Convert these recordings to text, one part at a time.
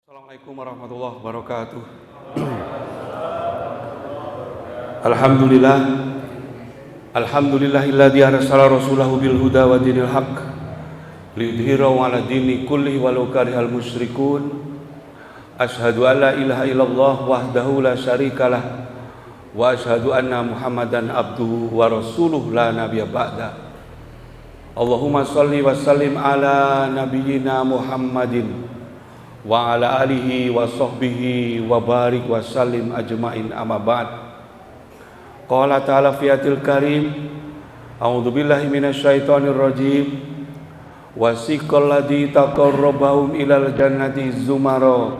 Assalamualaikum warahmatullahi wabarakatuh. Alhamdulillah. Alhamdulillahilladzi arsala rasulahu bil huda wa dinil haqq liyudhhirahu 'ala dini kullihi walau karihal musyrikun. Asyhadu an la ilaha illallah wahdahu la syarikalah wa asyhadu anna Muhammadan abduhu wa rasuluhu la nabiyya ba'da. Allahumma shalli wa sallim ala nabiyyina Muhammadin wa ala alihi wa sahbihi wa barik wa sallim ajma'in amma ba'd. Qala ta'ala fi ayatil karim, a'udzu billahi minasyaitonir rajim. Wasiqal ladzi taqarrabahum ilal jannati zumara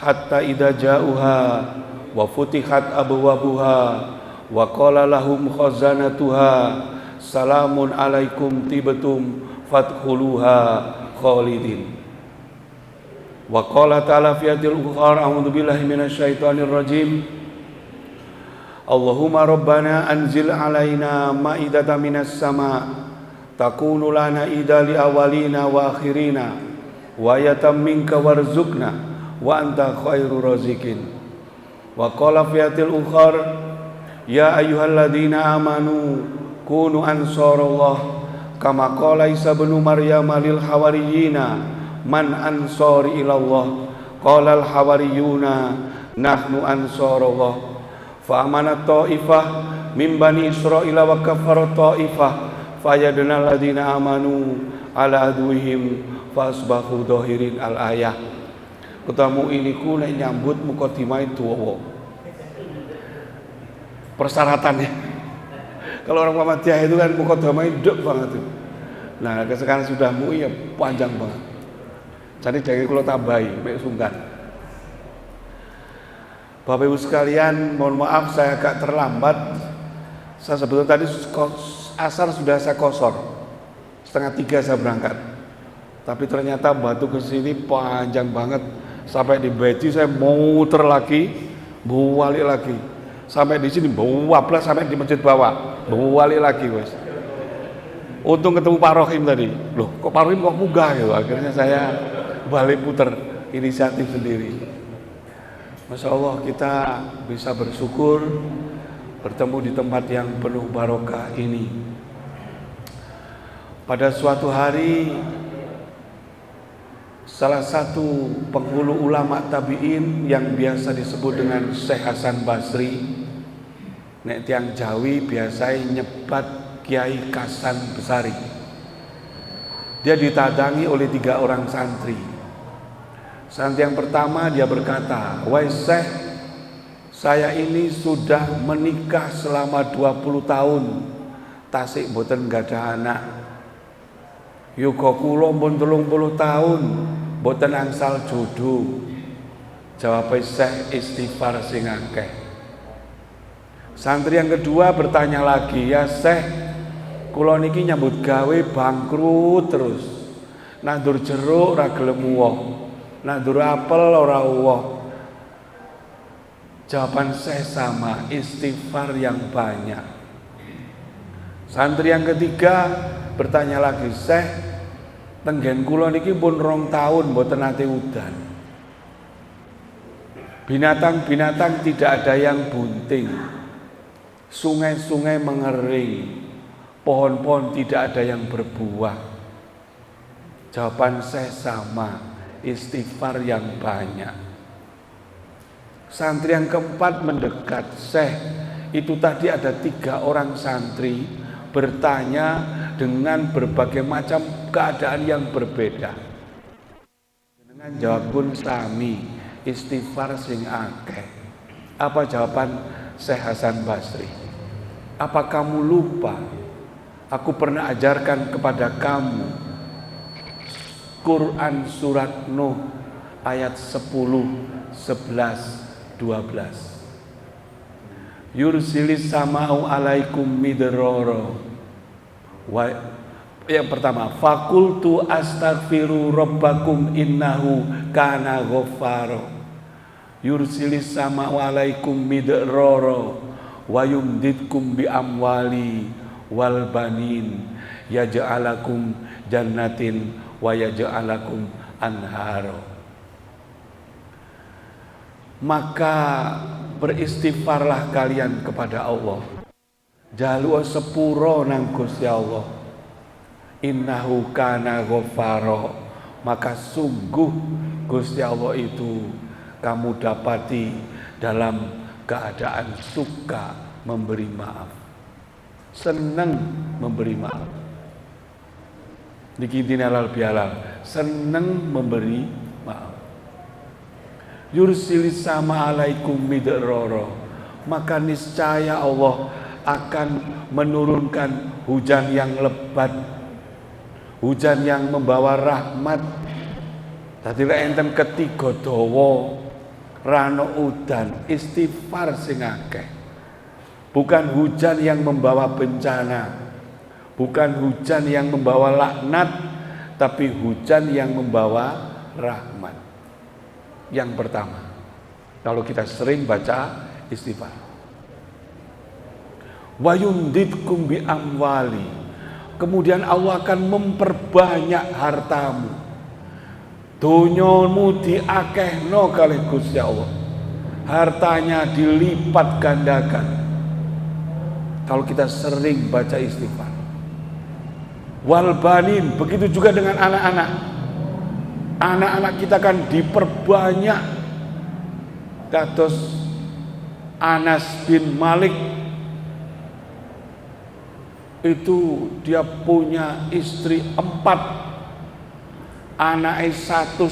hatta idza ja'uha wa futihat abwabuha wa qala lahum khazanatuha salamun alaikum tibtum fadkhuluha khalidin. Wa qala ta'ala fi ayatil ukhra, a'udzu billahi minasyaitonir rajim. Allahumma rabbana anzil alaina ma'idatan minas sama' takunu lana ida li awalina wa akhirina wa ayatam minka warzuqna wa anta khairur raziqin. Wa qala fi ayatil ukhra, ya ayyuhalladzina amanu kunu ansarallah kama qala Isa bin Maryam lil hawariyina man ansari ilallah qala al hawariyuna nahnu ansarullah fa amanat ta'ifah min bani israila wa kafarat ta'ifah fayadna alladziina amanu ala aduwihim fasbahu dhahirin al ayah. Ketemu ini ku nek nyambut mukadimah dawa persyaratannya. Kalau orang Muhammadiyah itu kan mukadimah ndek banget tuh. Nah, sekarang sudah MUI ya panjang banget. Jadi dari kalau tambahi, mek sungkan. Bapak Ibu sekalian, mohon maaf saya agak terlambat. Saya sebetulnya tadi asar sudah saya kosor, 2:30 saya berangkat. Tapi ternyata batu ke sini panjang banget. Sampai di Beti saya muter lagi, balik lagi. Sampai di sini bablas sampai di masjid bawah, balik lagi wes. Untung ketemu Pak Rohim tadi. Loh, kok Pak Rohim kok munggah gitu. Akhirnya saya balik puter inisiatif sendiri. Masya Allah, kita bisa bersyukur bertemu di tempat yang penuh barokah ini. Pada suatu hari salah satu penghulu ulama tabi'in yang biasa disebut dengan Syekh Hasan Basri, nek tiang Jawi biasanya nyebat Kiai Kasan Besari. Dia ditadangi oleh 3 orang santri. Santri yang pertama dia berkata, "Wahai Syekh, saya ini sudah menikah selama 20 tahun. Tasik mboten gadah anak. Yuga kula pun 30 tahun mboten angsal jodoh." Jawab Syekh, "Istighfar sing akeh." Santri yang kedua bertanya lagi, "Ya Syekh, kula niki nyambut gawe bangkrut terus. Nandur jeruk ra gelem uwoh. Nandur apel ora uwoh. Jawaban saya sama, istighfar yang banyak. Santri yang ketiga bertanya lagi, Syekh, tenggen kula niki pun 2 tahun mboten nate udan. Binatang-binatang tidak ada yang bunting. Sungai-sungai mengering. Pohon-pohon tidak ada yang berbuah. Jawaban saya sama, istighfar yang banyak. Santri yang keempat mendekat, Syekh, itu tadi ada 3 orang santri bertanya dengan berbagai macam keadaan yang berbeda. Dengan jawab pun sami, istighfar sing akeh. Apa jawaban Syekh Hasan Basri? Apa kamu lupa? Aku pernah ajarkan kepada kamu Quran surat Nuh ayat 10, 11, 12. Yursilis sama'u alaikum midrara. Yang pertama, fakultu astaghfiru rabbakum innahu kana ghaffara. Yursilis sama'u alaikum midrara wa yumditkum bi amwali wal banin yaj'alakum jannatin wa yaj'alakum anhara. Maka beristighfarlah kalian kepada Allah. Jaluk sepuro nang Gusti Allah. Innahu kana ghaffara. Maka sungguh Gusti Allah itu kamu dapati dalam keadaan suka memberi maaf. Senang memberi maaf. Niki dinalal bihalal, senang memberi maaf. Yursilis sama alaikum midrara, maka niscaya Allah akan menurunkan hujan yang lebat, hujan yang membawa rahmat. Tadi enten ketiga dawa rano udan, istighfar sing akeh. Bukan hujan yang membawa bencana, bukan hujan yang membawa laknat, tapi hujan yang membawa rahmat. Yang pertama, kalau kita sering baca istighfar, wa yumditkum bi amwali, kemudian Allah akan memperbanyak hartamu. Donyamu diakehno kali Gusti Allah, hartanya dilipat gandakan. Kalau kita sering baca istighfar, wal banin, begitu juga dengan anak-anak. Anak-anak kita kan diperbanyak. Kados Anas bin Malik itu dia punya istri 4, anaknya 137.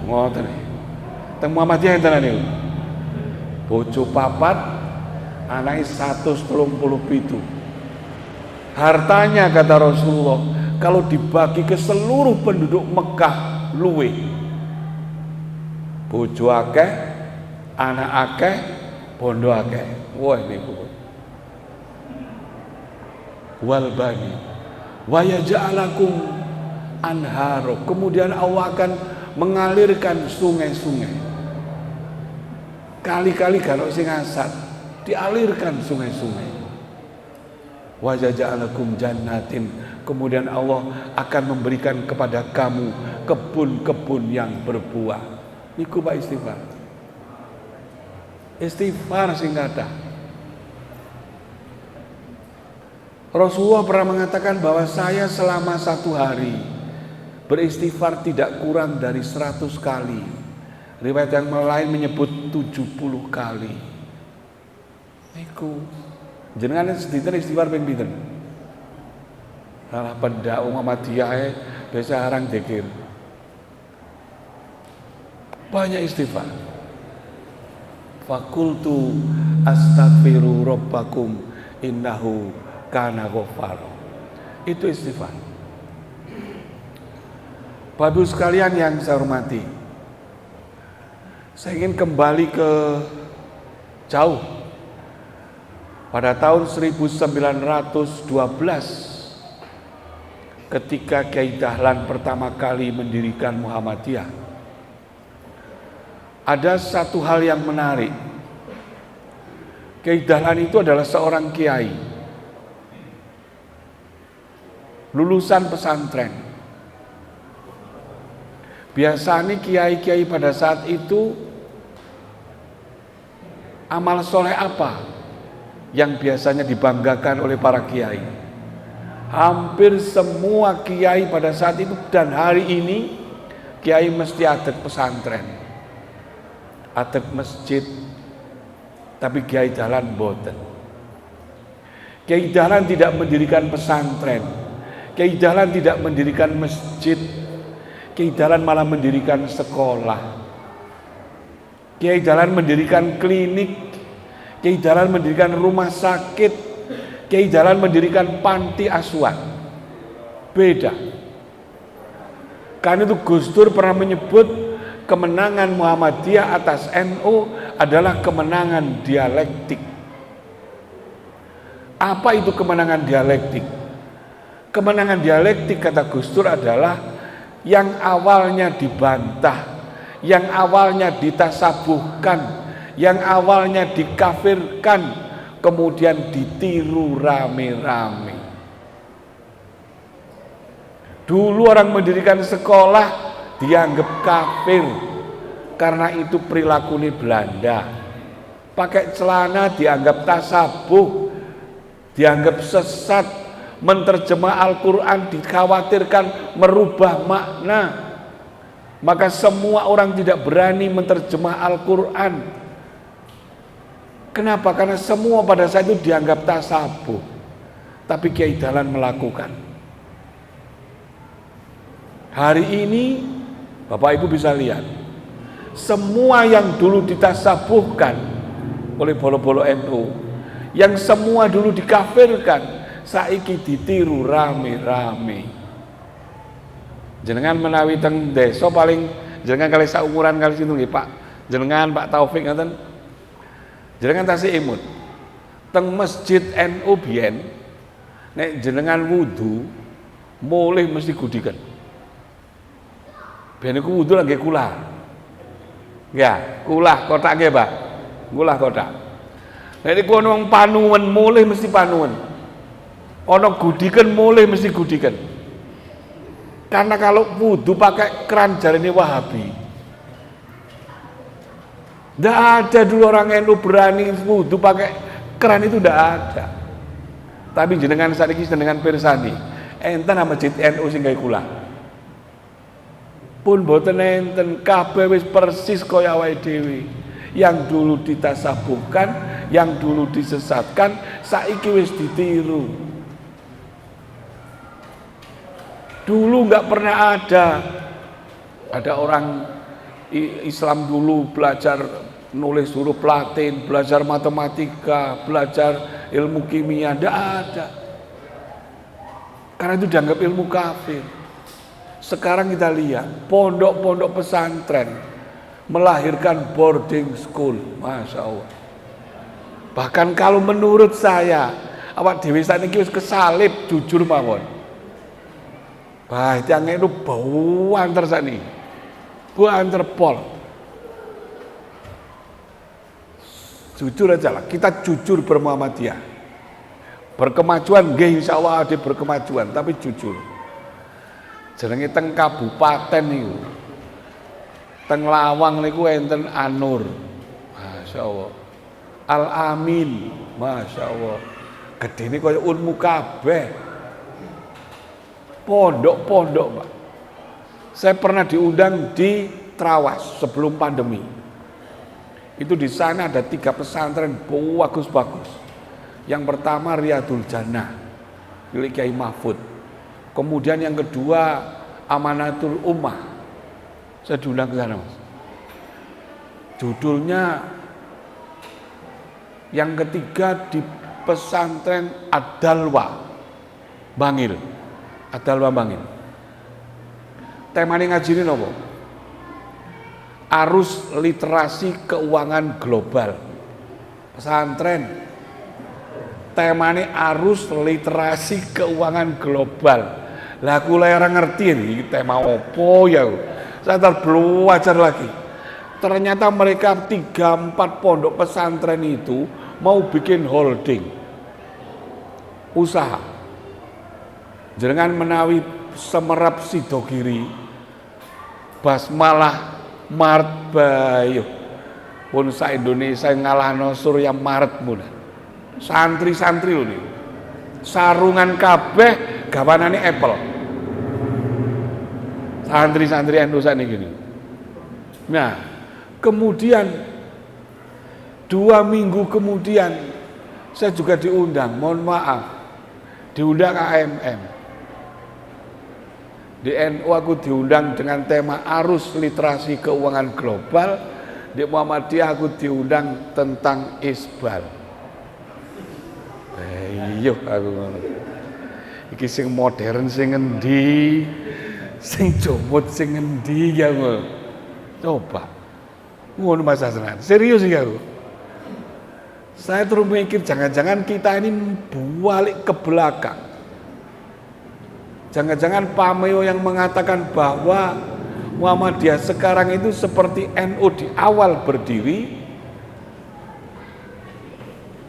Ngoten. Teng Muhammadiyah enten niku. Bojo 4, anaknya 137. Hartanya kata Rasulullah, kalau dibagi ke seluruh penduduk Mekah luwe. Bojo akeh, anak akeh, bondo akeh. Wah niku. Wal bani wa yaj'alakum anharo. Kemudian Allah akan mengalirkan sungai-sungai. Kali-kali kalau sing asat dialirkan sungai-sungai. Wa yaj'alakum jannatin. Kemudian Allah akan memberikan kepada kamu kebun-kebun yang berbuah. Niku Pak istighfar. Istighfar sing kathah. Rasulullah pernah mengatakan bahwa saya selama 1 hari beristighfar tidak kurang dari 100 kali. Riwayat yang lain menyebut 70 kali. Niku jenengan sedinten istighfar ping pinten? Alah pendak Muhammadiyah biasa arang dzikir. Banyak istighfar. Fakultu astaghfiru rabbakum innahu kana ghaffara. Itu istighfar. Bapak Ibu sekalian yang saya hormati, saya ingin kembali ke jauh. Pada tahun 1912 ketika Kiai Dahlan pertama kali mendirikan Muhammadiyah, Ada satu hal yang menarik. Kiai Dahlan itu adalah seorang kiai, lulusan pesantren. Biasanya kiai-kiai pada saat itu amal soleh apa yang biasanya dibanggakan oleh para kiai? Hampir semua kiai pada saat itu dan hari ini kiai mesti adat pesantren, adat masjid. Tapi Kiai Dahlan boten. Kiai Dahlan tidak mendirikan pesantren, Kiai Dahlan tidak mendirikan masjid, Kiai Dahlan malah mendirikan sekolah. Kiai Dahlan mendirikan klinik, Kiai Dahlan mendirikan rumah sakit, Kiai Dahlan mendirikan panti asuhan. Beda. Karena itu Gus Dur pernah menyebut kemenangan Muhammadiyah atas NU adalah kemenangan dialektik. Apa itu kemenangan dialektik? Kemenangan dialektik kata Gus Dur adalah yang awalnya dibantah, yang awalnya ditasabuhkan, yang awalnya dikafirkan, kemudian ditiru rame-rame. Dulu orang mendirikan sekolah dianggap kafir karena itu perilaku Belanda. Pakai celana dianggap tasabuh, dianggap sesat, menerjemah Al-Quran dikhawatirkan merubah makna. Maka semua orang tidak berani menerjemah Al-Quran. Kenapa? Karena semua pada saat itu dianggap tasabuh. Tapi Kiai Dahlan melakukan. Hari ini Bapak Ibu bisa lihat, semua yang dulu ditasabuhkan oleh bolo-bolo NU, yang semua dulu dikafirkan, saiki ditiru rame-rame. Jenengan menawi teng desa paling jenengan kali saumuran kali situ nggih Pak. Jenengan Pak Taufik ngoten. Jenengan tasih imut. Teng masjid NU biyen nek jenengan wudu mulih mesti gudikan. Ben iku wudu lagi kulah. Ya, kulah kotak nggih, Pak. Kulah kotak. Nek niku ana wong panuwun mulih mesti panuwun. Ana gudiken mulih mesti gudiken. Karena kalau wudu pakai keran jarine Wahabi. Nggak ada dulu orang NU berani wudu pakai keran, itu nggak ada. Tapi jenengan saiki jenengan pirsani, enten masjid NU sing gawe kula. Pun boten enten, kabeh wis persis kaya awake dhewe. Yang dulu ditasabuhkan, yang dulu disesatkan, saiki wis ditiru. Dulu nggak pernah ada orang Islam dulu belajar nulis huruf Latin, belajar matematika, belajar ilmu kimia, nggak ada. Karena itu dianggap ilmu kafir. Sekarang kita lihat pondok-pondok pesantren melahirkan boarding school, Masya Allah. Bahkan kalau menurut saya, awak dewi saniki wis kesalib, jujur mawon. Bah, yang itu bau antar sani, bau antar pol. Jujur aja lah, kita jujur bermuhammadiyah. Berkemajuan, nggih insyaallah ada berkemajuan, tapi jujur. Jenenge teng kabupaten niku. Teng Lawang niku enten Anur. Masya Allah. Al Amin. Masya Allah. Gedene kaya unmu kabeh. Pondok-pondok, Pak. Saya pernah diundang di Trawas sebelum pandemi. Itu di sana ada 3 pesantren bagus-bagus. Yang pertama Riyadul Jannah milik Kiai Mahfud. Kemudian yang kedua Amanatul Ummah. Saya diundang ke sana, Mas. Judulnya yang ketiga di pesantren Ad-Dalwa Bangil. Ad-Dalwa Bangil. Temanya ngaji ini apa? Arus literasi keuangan global. Pesantren temane arus literasi keuangan global. Lah kula ora ngerti iki tema opo ya. Saya belajar lagi. Ternyata mereka 3-4 pondok pesantren itu mau bikin holding usaha. Jenengan menawi Semerap Sidogiri, Basmalah, Mart Bayo, pun sa Indonesia ngalahno Surya Mart muna. Santri-santri lho niku. Sarungan kabeh gawanane Apple. Santri-santri NU sakniki niku. Nah, kemudian 2 minggu kemudian saya juga diundang, mohon maaf, diundang AMM. Di NU aku diundang dengan tema arus literasi keuangan global. Di Muhammadiyah aku diundang tentang isbal. Iya aku ngono. Iki sing modern sing endi? Sing jomot sing endi ya ngono. Coba. Ngono Mas Hasan. Serius iki aku. Saya terus mikir jangan-jangan kita ini balik ke belakang. Jangan-jangan Pameo yang mengatakan bahwa Muhammadiyah sekarang itu seperti NU di awal berdiri.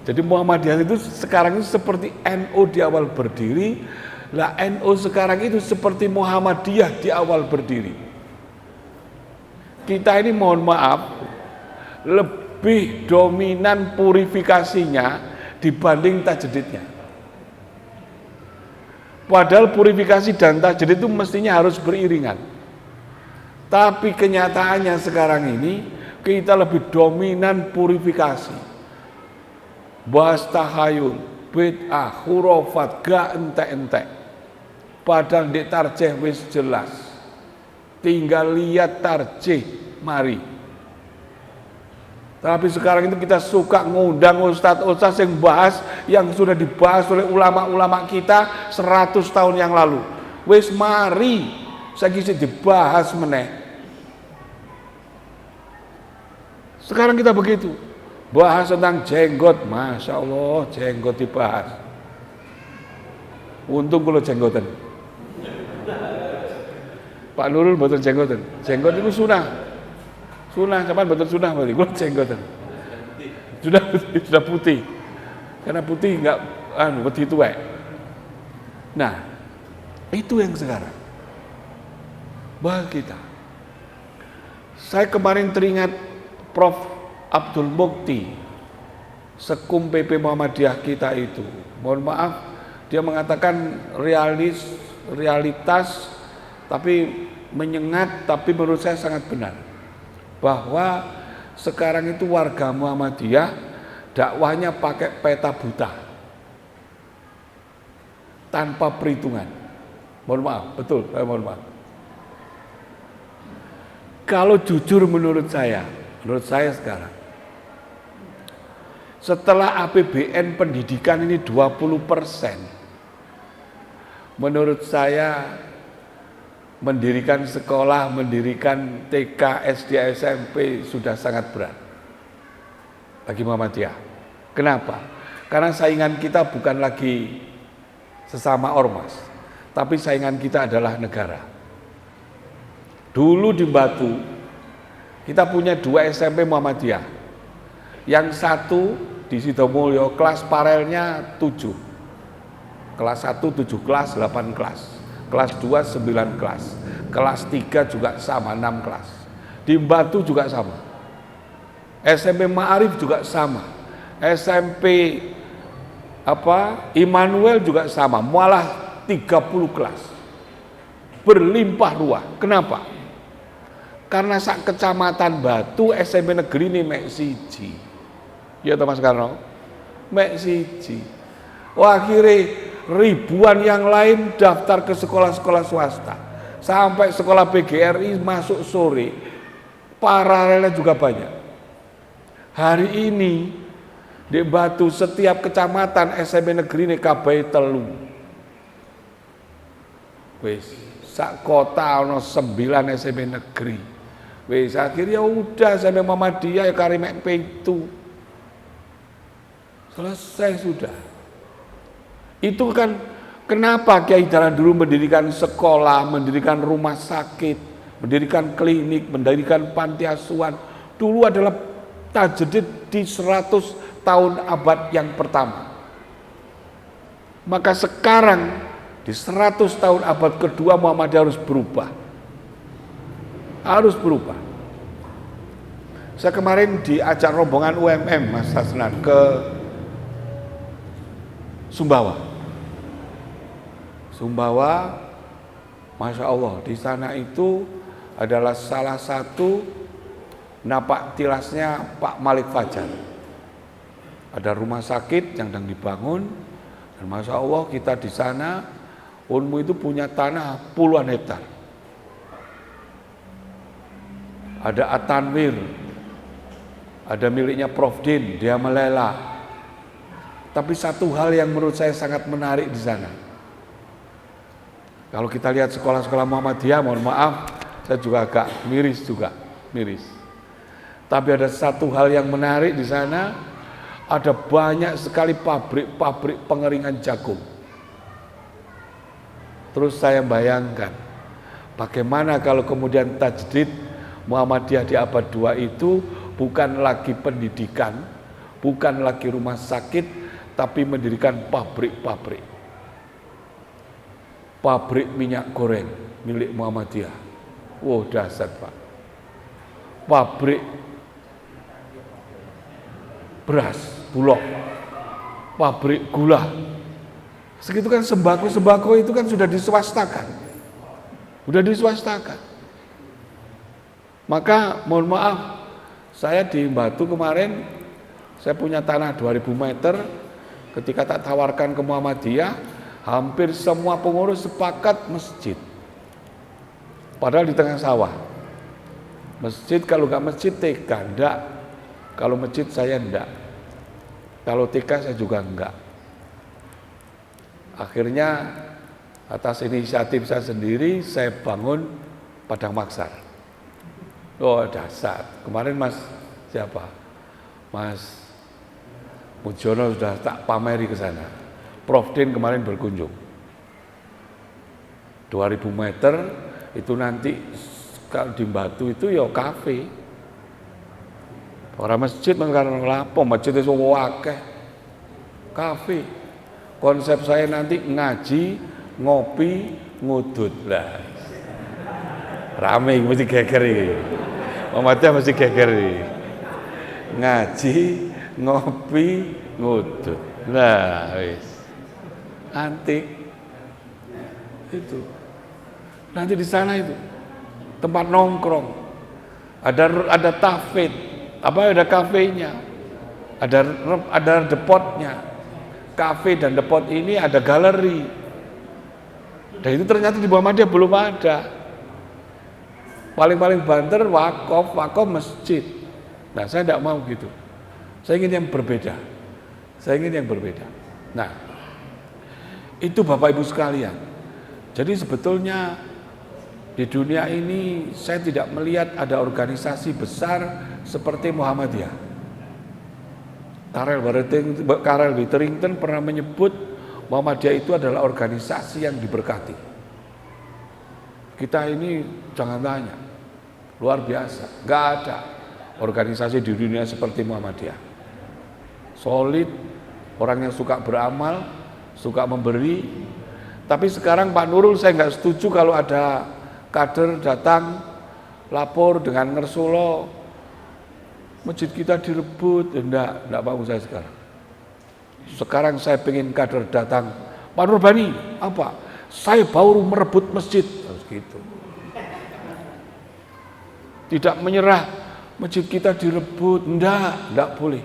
Jadi Muhammadiyah itu sekarang itu seperti NU di awal berdiri. Lah NU sekarang itu seperti Muhammadiyah di awal berdiri. Kita ini mohon maaf lebih dominan purifikasinya dibanding tajdidnya. Padahal purifikasi dan tajdid itu mestinya harus beriringan. Tapi kenyataannya sekarang ini kita lebih dominan purifikasi. Bahas tahayul, bid'ah, khurafat, gak entek-entek. Padahal di tarjih wis jelas. Tinggal lihat tarjih, mari. Tapi sekarang itu kita suka ngundang ustadz-ustadz yang bahas yang sudah dibahas oleh ulama-ulama kita 100 tahun yang lalu. Wis mari saiki dibahas meneh. Sekarang kita begitu. Bahas tentang jenggot, Masya Allah jenggot dibahas. Untung kalau jenggotan. Pak Nurul betul jenggotan. Jenggot itu sunah. Sunah, sampean betul sunah berarti, gue jenggotan. Sudah putih. Karena putih enggak putih tuwek. Nah, itu yang sekarang. Bahas kita. Saya kemarin teringat Prof. Abdul Mukti, Sekum PP Muhammadiyah kita itu. Mohon maaf, dia mengatakan realitas tapi menyengat, tapi menurut saya sangat benar. Bahwa sekarang itu warga Muhammadiyah dakwahnya pakai peta buta tanpa perhitungan. Mohon maaf, betul, saya mohon maaf. Kalau jujur menurut saya sekarang, setelah APBN pendidikan ini 20%, menurut saya mendirikan sekolah, mendirikan TK, SD, SMP sudah sangat berat bagi Muhammadiyah. Kenapa? Karena saingan kita bukan lagi sesama ormas, tapi saingan kita adalah negara. Dulu di Batu, kita punya 2 SMP Muhammadiyah. Yang satu di Sidomulyo, kelas paralelnya 7. Kelas 1 7 kelas, 8 kelas. Kelas 2 9 kelas. Kelas 3 juga sama, 6 kelas. Di Batu juga sama. SMP Ma'arif juga sama. SMP Immanuel juga sama, malah 30 kelas. Berlimpah ruah. Kenapa? Karena sak kecamatan Batu SMP negeri ini mek siji. Ya Mas Karno, mek siji. Wah, akhirnya ribuan yang lain daftar ke sekolah-sekolah swasta. Sampai sekolah PGRI masuk sore. Paralelnya juga banyak. Hari ini di Batu setiap kecamatan SMP negeri ini kabeh telu. Wis sak kota ono 9 SMP negeri. Wis akhirnya udah sampai Muhammadiyah ya kari mek itu. Selesai sudah. Itu kan kenapa Kiai Dahlan dulu mendirikan sekolah, mendirikan rumah sakit, mendirikan klinik, mendirikan panti asuhan dulu adalah tajdid di 100 tahun abad yang pertama. Maka sekarang di 100 tahun abad kedua Muhammadiyah harus berubah. Harus berubah. Saya kemarin diajak rombongan UMM Mas Hasnan ke Sumbawa. Sumbawa, Masya Allah, di sana itu adalah salah satu napak tilasnya Pak Malik Fajar. Ada rumah sakit yang sedang dibangun, dan Masya Allah kita di sana, UNMU itu punya tanah puluhan hektar. Ada Atanwir, ada miliknya Prof. Din, dia melelang. Tapi satu hal yang menurut saya sangat menarik di sana. Kalau kita lihat sekolah-sekolah Muhammadiyah, mohon maaf, saya juga agak miris. Tapi ada satu hal yang menarik di sana, ada banyak sekali pabrik-pabrik pengeringan jagung. Terus saya bayangkan, bagaimana kalau kemudian tajdid Muhammadiyah di abad 2 itu bukan lagi pendidikan, bukan lagi rumah sakit, tapi mendirikan pabrik-pabrik. Pabrik minyak goreng milik Muhammadiyah. Wow, dahsyat Pak. Pabrik beras, bulog, pabrik gula. Segitu kan sembako itu kan sudah diswastakan. Maka mohon maaf, saya di Batu kemarin, saya punya tanah 2000 meter, ketika tak tawarkan ke Muhammadiyah, hampir semua pengurus sepakat masjid. Padahal di tengah sawah. Masjid, kalau nggak masjid TK, enggak. Kalau masjid saya enggak. Kalau TK saya juga enggak. Akhirnya atas inisiatif saya sendiri, saya bangun padang maksar. Oh dahsyat. Kemarin Mas Mujono sudah tak pameri ke sana. Prof. Din kemarin berkunjung. 2000 meter itu nanti kalau di Batu itu ya kafe. Orang masjid karena lapo masjid itu akeh. Kafe. Konsep saya nanti ngaji, ngopi, ngudut lah. Rame mesti geger iki. Muhammadiyah mesti geger iki. Ngaji, ngopi, ngudut. Nah, wis. Antik itu nanti di sana itu tempat nongkrong, ada tafid, ada kafenya, ada depotnya, kafe dan depot ini ada galeri, dan itu ternyata di Muhammadiyah belum ada. Paling banter wakaf masjid. Nah saya tidak mau gitu, saya ingin yang berbeda. Nah itu Bapak Ibu sekalian. Jadi sebetulnya di dunia ini saya tidak melihat ada organisasi besar seperti Muhammadiyah. Karel Witterington pernah menyebut Muhammadiyah itu adalah organisasi yang diberkati. Kita ini jangan tanya, luar biasa. Gak ada organisasi di dunia seperti Muhammadiyah. Solid, orang yang suka beramal, suka memberi. Tapi sekarang Pak Nurul saya nggak setuju kalau ada kader datang lapor dengan ngersulo masjid kita direbut. Enggak mau saya sekarang. Sekarang saya pengen kader datang, Pak Nurbani, apa? Saya baru merebut masjid. Harus gitu. Tidak menyerah, masjid kita direbut. Enggak boleh.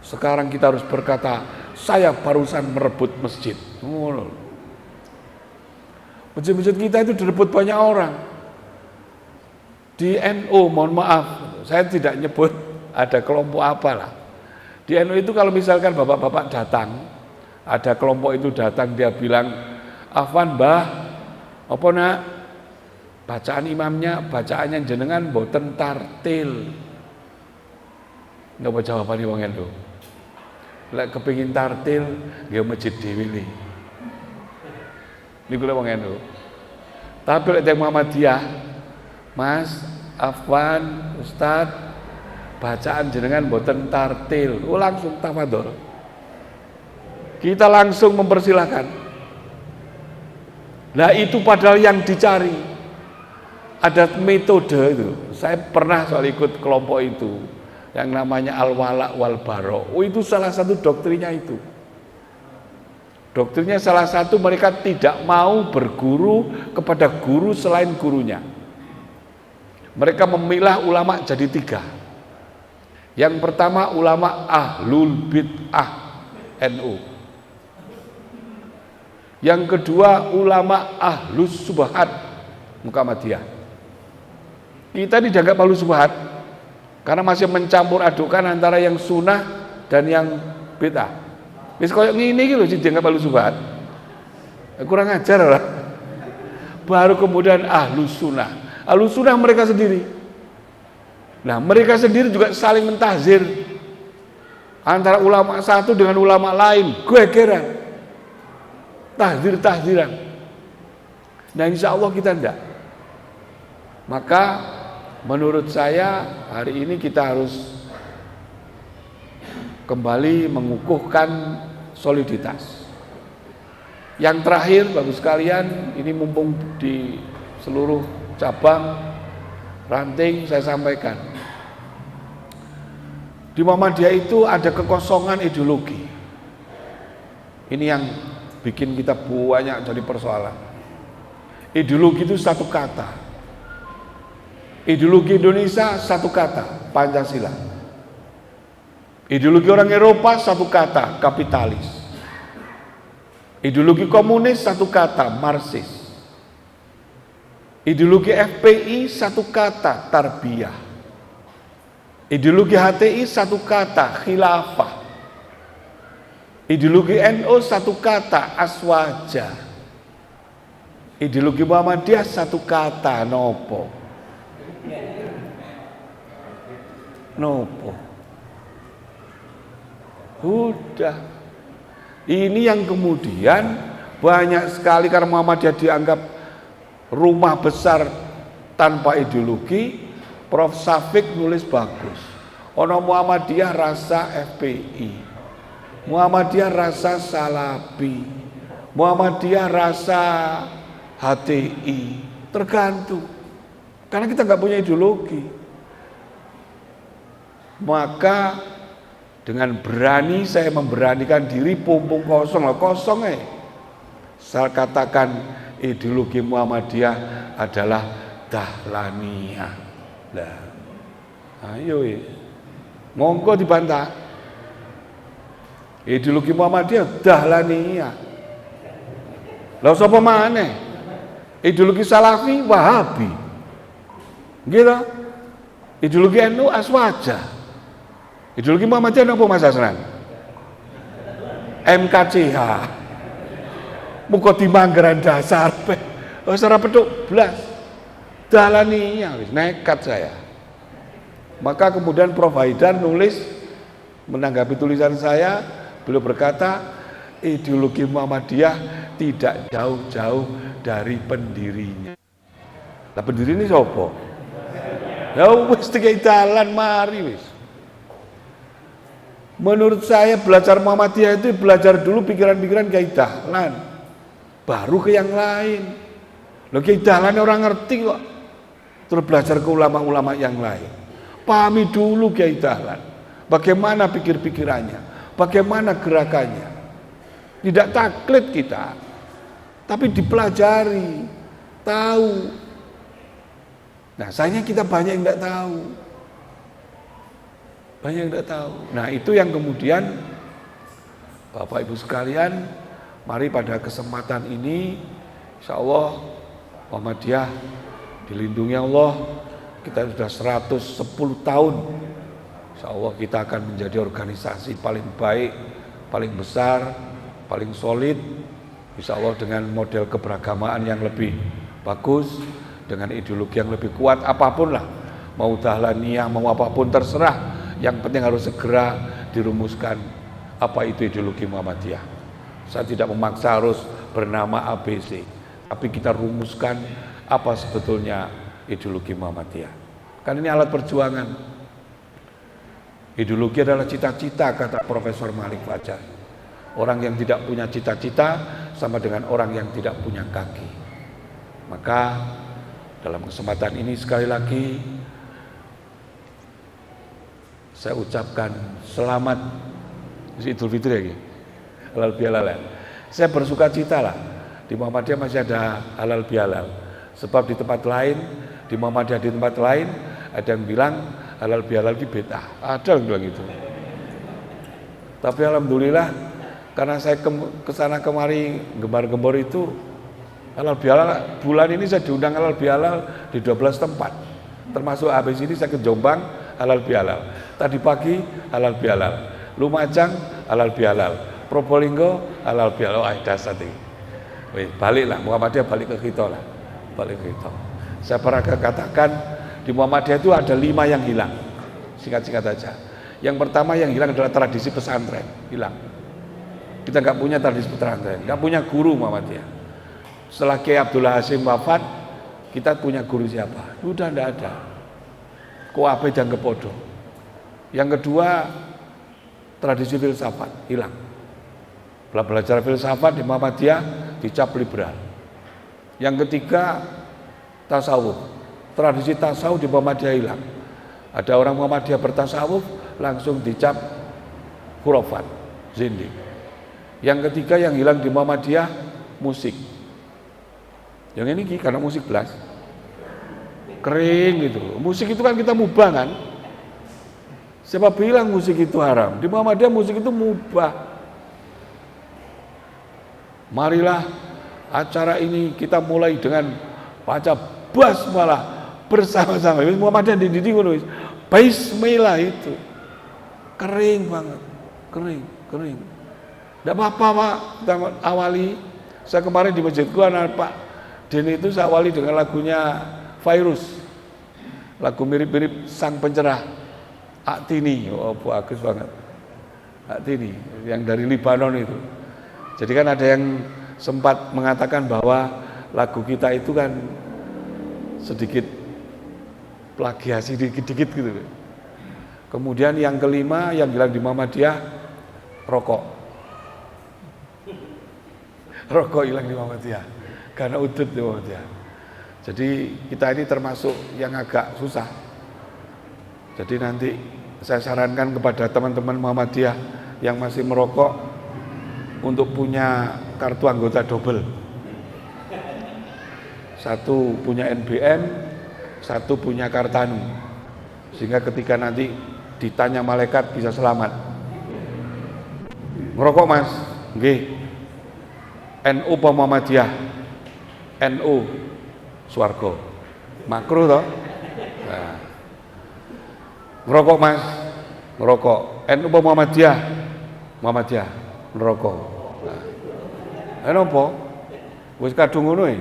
Sekarang kita harus berkata, saya barusan merebut masjid. Masjid-masjid kita itu direbut banyak orang. Di NU, mohon maaf, saya tidak nyebut ada kelompok apalah. Di NU itu kalau misalkan bapak-bapak datang, ada kelompok itu datang, dia bilang, Afwan Mbah, apa nak? Bacaan imamnya, bacaannya jenengan boten tartil. Nggak jawabannya wong NU. Lek kepingin tartil, nggih masjid dhewe li. Niku lek wong NU. Tapi lek teng Muhammadiyah, Mas, Afwan, Ustad, bacaan jenengan boten tartil, langsung tafadhol. Kita langsung mempersilahkan. Nah itu padahal yang dicari. Ada metode itu. Saya pernah soal ikut kelompok itu yang namanya al-wala wal bara. Oh itu salah satu doktrinnya itu. Doktrinnya salah satu mereka tidak mau berguru kepada guru selain gurunya. Mereka memilah ulama jadi 3. Yang pertama ulama ahlul bid'ah NU. Yang kedua ulama ahlus subhat Muhammadiyah. Kita dianggap ahlus subhat karena masih mencampur adukan antara yang sunnah dan yang bid'ah. Wis koyo ngene iki lho dianggap ahlus subhat. Kurang ajar lah. Baru kemudian ahlus sunnah. Ahlus sunnah mereka sendiri. Nah, mereka sendiri juga saling mentahzir antara ulama satu dengan ulama lain, gegeran. Tahzir-tahziran. Nah, insya Allah kita enggak. Maka menurut saya hari ini kita harus kembali mengukuhkan soliditas. Yang terakhir bagus sekalian, ini mumpung di seluruh cabang ranting saya sampaikan. Di Muhammadiyah itu ada kekosongan ideologi. Ini yang bikin kita banyak jadi persoalan. Ideologi itu satu kata. Ideologi Indonesia satu kata, Pancasila. Ideologi orang Eropa satu kata, kapitalis. Ideologi komunis satu kata, Marxis. Ideologi FPI satu kata, tarbiyah. Ideologi HTI satu kata, khilafah. Ideologi NU satu kata, aswaja. Ideologi Muhammadiyah satu kata, nopo. Nopo. Udah. Ini yang kemudian banyak sekali karena Muhammadiyah dianggap rumah besar tanpa ideologi. Prof. Safik nulis bagus. Ono Muhammadiyah rasa FPI, Muhammadiyah rasa Salafi, Muhammadiyah rasa HTI, tergantung. Karena kita nggak punya ideologi. Maka dengan berani saya memberanikan diri, pompong kosong lah, kosong saya katakan ideologi Muhammadiyah adalah dahlaniyah. Lah, ayo monggo dibantah. Ideologi Muhammadiyah dahlaniyah. Lah sapa maneh? Ideologi Salafi Wahabi. Gitu. Ideologi NU aswaja. Ideologi Muhammadiyah napa Mas Asran? MKCH. Muga dimanggeran dasar. Wis ora petuk blas. Dahlaniyah wis nekat saya. Maka kemudian Prof. Haidar nulis menanggapi tulisan saya, beliau berkata ideologi Muhammadiyah tidak jauh-jauh dari pendirinya. Lah pendiri ini siapa? Ya wis dikai dalan mari wis. Menurut saya belajar Muhammadiyah itu belajar dulu pikiran-pikiran Kiai Dahlan, baru ke yang lain. Loh Kiai Dahlan orang ngerti kok. Terus belajar ke ulama-ulama yang lain. Pahami dulu Kiai Dahlan. Bagaimana pikir-pikirannya, bagaimana gerakannya. Tidak taklid kita, tapi dipelajari, tahu. Nah, sayangnya kita banyak yang tidak tahu. Banyak yang tidak tahu. Nah, itu yang kemudian Bapak Ibu sekalian, mari pada kesempatan ini insya Allah Muhammadiyah dilindungi Allah. Kita sudah 110 tahun. Insya Allah kita akan menjadi organisasi paling baik, paling besar, paling solid. Insya Allah dengan model keberagamaan yang lebih bagus, dengan ideologi yang lebih kuat, apapun lah, mau dahlaniyah, mau apapun terserah. Yang penting harus segera dirumuskan apa itu ideologi Muhammadiyah. Saya tidak memaksa harus bernama ABC, tapi kita rumuskan apa sebetulnya ideologi Muhammadiyah. Kan ini alat perjuangan. Ideologi adalah cita-cita, kata Profesor Malik Fajar. Orang yang tidak punya cita-cita sama dengan orang yang tidak punya kaki. Maka dalam kesempatan ini sekali lagi saya ucapkan selamat Idul Fitri lagi, halal bihalal. Saya bersuka cita lah, di Muhammadiyah masih ada halal bihalal. Sebab di tempat lain, di Muhammadiyah di tempat lain ada yang bilang halal bihalal itu bid'ah, ada yang bilang gitu. Tapi alhamdulillah karena saya kesana kemari gembar-gembor itu halal bihalal, bulan ini saya diundang halal bihalal di 12 tempat, termasuk habis ini saya ke Jombang halal bihalal, tadi pagi halal bihalal, Lumajang halal bihalal, Probolinggo halal bihalal. Dasar ini baliklah Muhammadiyah, balik ke kita lah, balik ke kita. Saya pernah katakan di Muhammadiyah itu ada 5 yang hilang, singkat-singkat aja. Yang pertama yang hilang adalah tradisi pesantren, hilang. Kita nggak punya tradisi pesantren, nggak punya guru Muhammadiyah. Setelah Kiai Abdullah Hasim wafat, kita punya guru siapa? Udah nggak ada. Kok apa dan kepodo. Yang kedua, tradisi filsafat hilang. Belajar filsafat di Muhammadiyah dicap liberal. Yang ketiga, tasawuf. Tradisi tasawuf di Muhammadiyah hilang. Ada orang Muhammadiyah bertasawuf langsung dicap khurafat, zindik. Yang ketiga yang hilang di Muhammadiyah musik. Yang ini karena musik belas kering gitu. Musik itu kan kita mubah kan. Siapa bilang musik itu haram? Di Muhammadiyah musik itu mubah. Marilah acara ini kita mulai dengan baca basmalah bersama-sama. Muhammadiyah dididik bismillah itu. Kering banget. Kering. Tidak apa-apa Pak, kita awali. Saya kemarin di masjidku anak Pak Deni itu saya awali dengan lagunya Virus, lagu mirip-mirip Sang Pencerah, Aktini. Oh bagus banget, Aktini yang dari Libanon itu. Jadi kan ada yang sempat mengatakan bahwa lagu kita itu kan sedikit plagiasi dikit-dikit gitu. Kemudian yang kelima yang bilang di Muhammadiyah rokok hilang di Muhammadiyah karena udut di Muhammadiyah. Jadi kita ini termasuk yang agak susah. Jadi nanti saya sarankan kepada teman-teman Muhammadiyah yang masih merokok untuk punya kartu anggota double. Satu punya NBM, satu punya Kartanu. Sehingga ketika nanti ditanya malaikat bisa selamat. Ngerokok Mas? Nggih. NU apa Muhammadiyah? NU swarga. Makruh toh? Nah. Ngerokok Mas? Ngerokok. NU apa Muhammadiyah? Muhammadiyah. Ngerokok. Nah. Apa? Wis kadung ngono iki.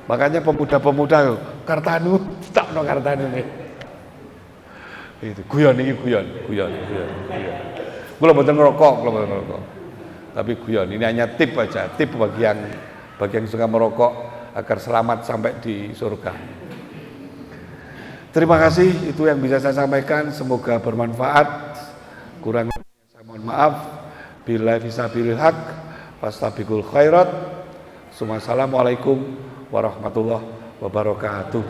Makanya pemuda-pemuda Kartanu, takno Kartanu nih. Itu guyon. Kula mboten ngerokok. Tapi guyon, ini hanya tip aja, tip bagi yang suka merokok agar selamat sampai di surga. Terima kasih, itu yang bisa saya sampaikan, semoga bermanfaat. Kurang lebihnya saya mohon maaf. Billahi fisabilil haq, fastabiqul khairat. Assalamualaikum warahmatullahi wabarakatuh.